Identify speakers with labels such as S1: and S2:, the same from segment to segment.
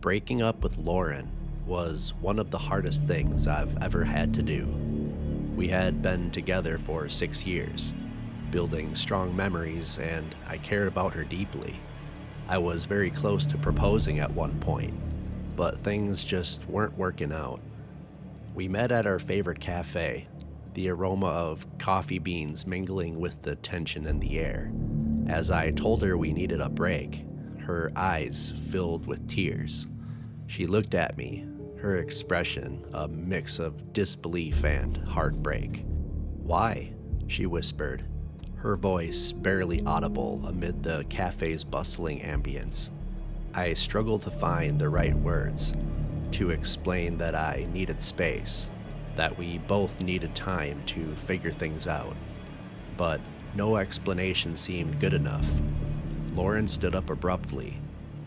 S1: Breaking up with Lauren was one of the hardest things I've ever had to do. We had been together for 6 years, building strong memories, and I cared about her deeply. I was very close to proposing at one point, but things just weren't working out. We met at our favorite cafe, the aroma of coffee beans mingling with the tension in the air. As I told her we needed a break, her eyes filled with tears. She looked at me, her expression a mix of disbelief and heartbreak. "Why?" she whispered, her voice barely audible amid the cafe's bustling ambience. I struggled to find the right words to explain that I needed space, that we both needed time to figure things out. But no explanation seemed good enough. Lauren stood up abruptly,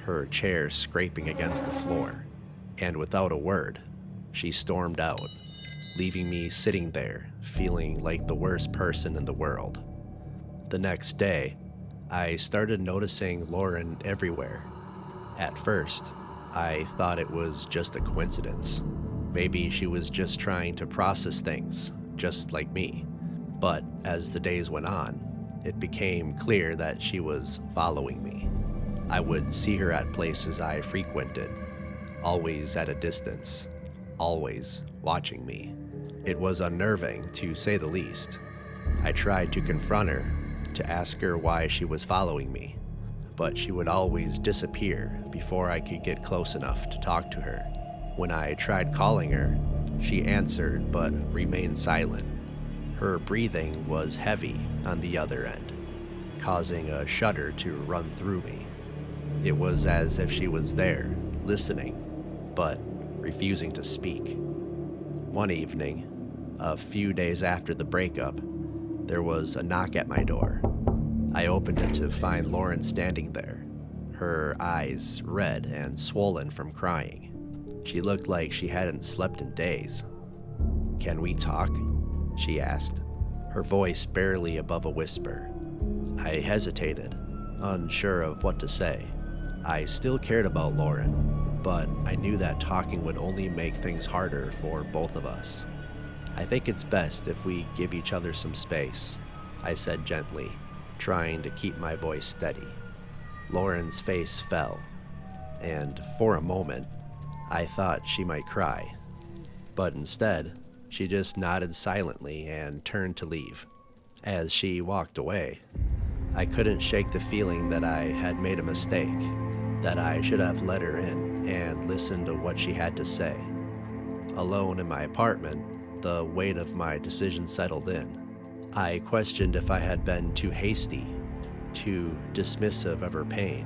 S1: her chair scraping against the floor, and without a word, she stormed out, leaving me sitting there, feeling like the worst person in the world. The next day, I started noticing Lauren everywhere. At first, I thought it was just a coincidence. Maybe she was just trying to process things, just like me. But as the days went on, it became clear that she was following me. I would see her at places I frequented, always at a distance, always watching me. It was unnerving, to say the least. I tried to confront her, to ask her why she was following me, but she would always disappear before I could get close enough to talk to her. When I tried calling her, she answered but remained silent. Her breathing was heavy on the other end, causing a shudder to run through me. It was as if she was there, listening, but refusing to speak. One evening, a few days after the breakup, there was a knock at my door. I opened it to find Lauren standing there, her eyes red and swollen from crying. She looked like she hadn't slept in days. "Can we talk?" she asked, her voice barely above a whisper. I hesitated, unsure of what to say. I still cared about Lauren, but I knew that talking would only make things harder for both of us. "I think it's best if we give each other some space," I said gently, trying to keep my voice steady. Lauren's face fell, and for a moment, I thought she might cry. But instead, she just nodded silently and turned to leave. As she walked away, I couldn't shake the feeling that I had made a mistake, that I should have let her in and listened to what she had to say. Alone in my apartment, the weight of my decision settled in. I questioned if I had been too hasty, too dismissive of her pain.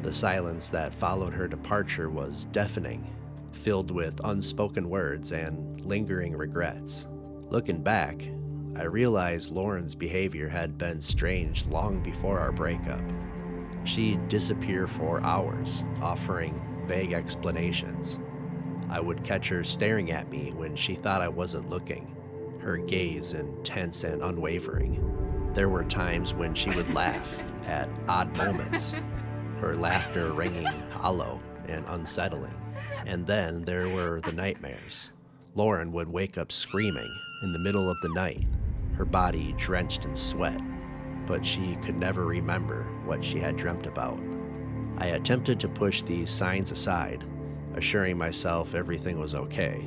S1: The silence that followed her departure was deafening, filled with unspoken words and lingering regrets. Looking back, I realized Lauren's behavior had been strange long before our breakup. She'd disappear for hours, offering vague explanations. I would catch her staring at me when she thought I wasn't looking, her gaze intense and unwavering. There were times when she would laugh at odd moments, her laughter ringing hollow and unsettling. And then there were the nightmares. Lauren would wake up screaming in the middle of the night, her body drenched in sweat, but she could never remember what she had dreamt about. I attempted to push these signs aside, assuring myself everything was okay,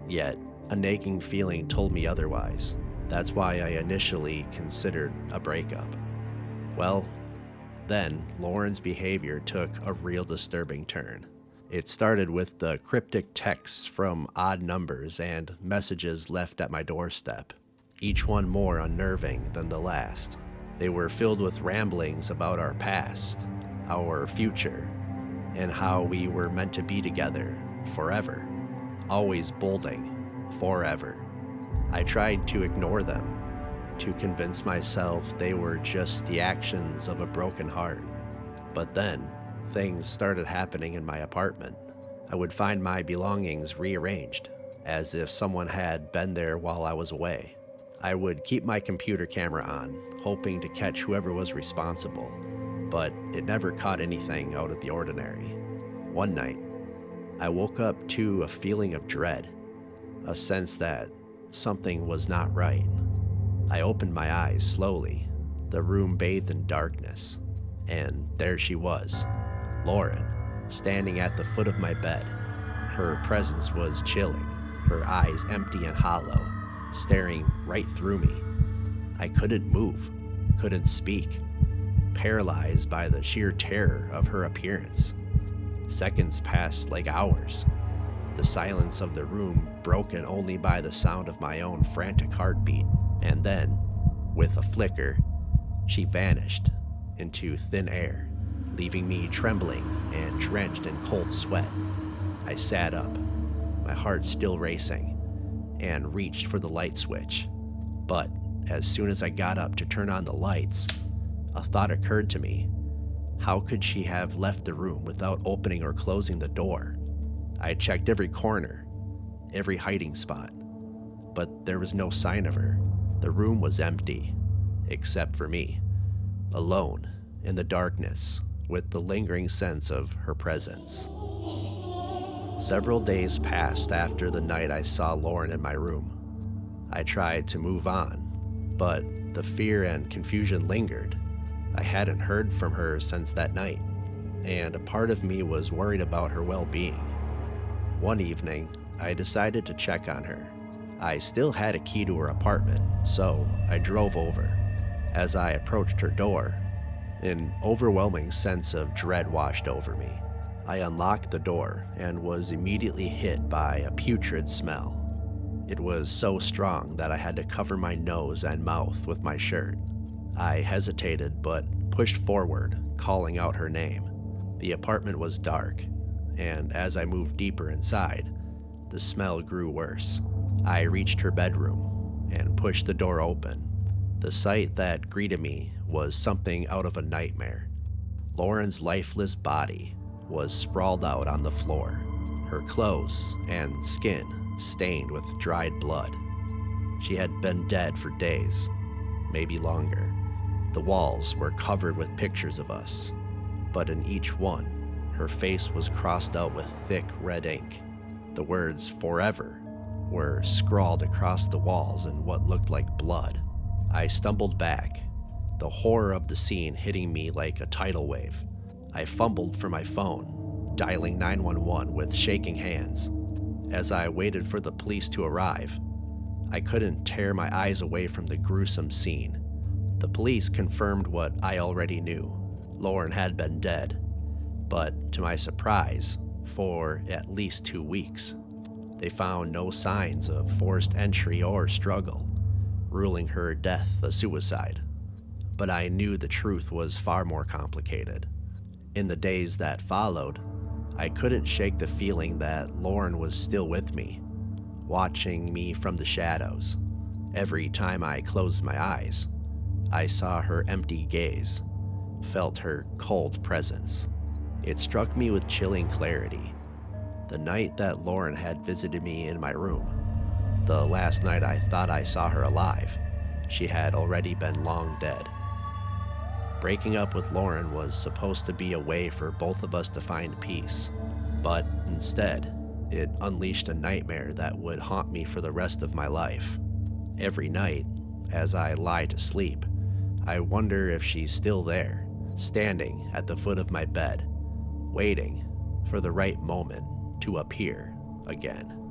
S1: yet a nagging feeling told me otherwise. That's why I initially considered a breakup. Well, then Lauren's behavior took a real disturbing turn. It started with the cryptic texts from odd numbers and messages left at my doorstep, each one more unnerving than the last. They were filled with ramblings about our past, our future, and how we were meant to be together forever, always bolding, forever. I tried to ignore them, to convince myself they were just the actions of a broken heart. But then, things started happening in my apartment. I would find my belongings rearranged, as if someone had been there while I was away. I would keep my computer camera on, hoping to catch whoever was responsible, but it never caught anything out of the ordinary. One night, I woke up to a feeling of dread, a sense that something was not right. I opened my eyes slowly, the room bathed in darkness, and there she was, Lauren, standing at the foot of my bed. Her presence was chilling, her eyes empty and hollow, staring right through me. I couldn't move, couldn't speak, paralyzed by the sheer terror of her appearance. Seconds passed like hours, the silence of the room broken only by the sound of my own frantic heartbeat, and then, with a flicker, she vanished into thin air, leaving me trembling and drenched in cold sweat. I sat up, my heart still racing, and reached for the light switch. But as soon as I got up to turn on the lights, a thought occurred to me. How could she have left the room without opening or closing the door? I checked every corner, every hiding spot, but there was no sign of her. The room was empty, except for me, alone in the darkness with the lingering sense of her presence. Several days passed after the night I saw Lauren in my room. I tried to move on, but the fear and confusion lingered. I hadn't heard from her since that night, and a part of me was worried about her well-being. One evening, I decided to check on her. I still had a key to her apartment, so I drove over. As I approached her door, an overwhelming sense of dread washed over me. I unlocked the door and was immediately hit by a putrid smell. It was so strong that I had to cover my nose and mouth with my shirt. I hesitated but pushed forward, calling out her name. The apartment was dark, and as I moved deeper inside, the smell grew worse. I reached her bedroom and pushed the door open. The sight that greeted me was something out of a nightmare. Lauren's lifeless body was sprawled out on the floor, her clothes and skin stained with dried blood. She had been dead for days, maybe longer. The walls were covered with pictures of us, but in each one, her face was crossed out with thick red ink. The words "forever" were scrawled across the walls in what looked like blood. I stumbled back, the horror of the scene hitting me like a tidal wave. I fumbled for my phone, dialing 911 with shaking hands. As I waited for the police to arrive, I couldn't tear my eyes away from the gruesome scene. The police confirmed what I already knew. Lauren had been dead, but to my surprise, for at least 2 weeks. They found no signs of forced entry or struggle, ruling her death a suicide. But I knew the truth was far more complicated. In the days that followed, I couldn't shake the feeling that Lauren was still with me, watching me from the shadows. Every time I closed my eyes, I saw her empty gaze, felt her cold presence. It struck me with chilling clarity. The night that Lauren had visited me in my room, the last night I thought I saw her alive, she had already been long dead. Breaking up with Lauren was supposed to be a way for both of us to find peace, but instead, it unleashed a nightmare that would haunt me for the rest of my life. Every night, as I lie to sleep, I wonder if she's still there, standing at the foot of my bed, waiting for the right moment to appear again.